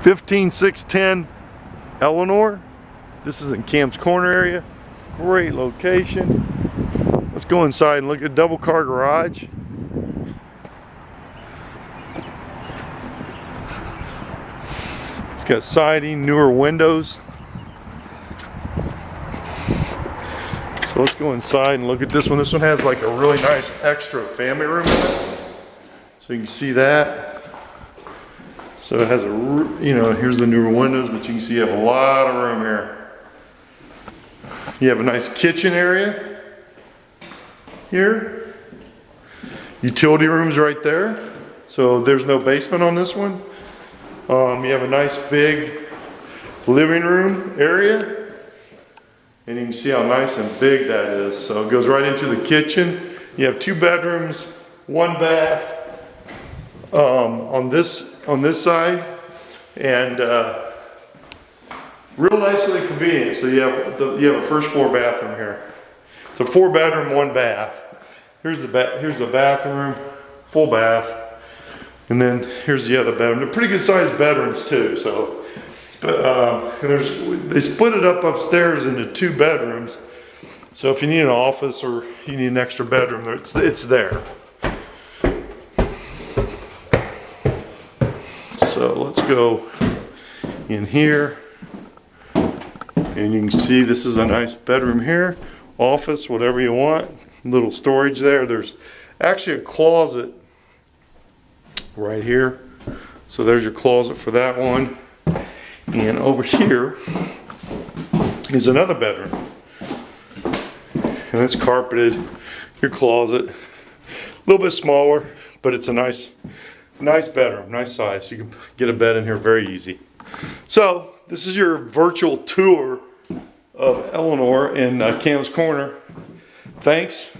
15610 Eleanor. This is in Cam's Corner area. Great location. Let's go inside and look at a double car garage. It's got siding, newer windows. So let's go inside and look at this one. This one has like a really nice extra family room in it. So you can see that. So it has a, you know, here's the newer windows, but you can see you have a lot of room here. You have a nice kitchen area here. Utility rooms right there. So there's no basement on this one. You have a nice big living room area. And you can see how nice and big that is. So it goes right into the kitchen. You have 2 bedrooms, 1 bath on this side, and real nicely convenient. So you have a first floor bathroom here. It's a 4 bedroom, 1 bath. Here's the bathroom, full bath, and then here's the other bedroom. They're pretty good sized bedrooms too. So. They split it up upstairs into 2 bedrooms. So if you need an office or you need an extra bedroom, it's there. So let's go in here. And you can see this is a nice bedroom here. Office, whatever you want. Little storage there. There's actually a closet right here. So there's your closet for that one. And over here is another bedroom. And it's carpeted. Your closet. A little bit smaller, but it's a nice bedroom, nice size. You can get a bed in here very easy. So this is your virtual tour of Eleanor in Cam's Corner. Thanks.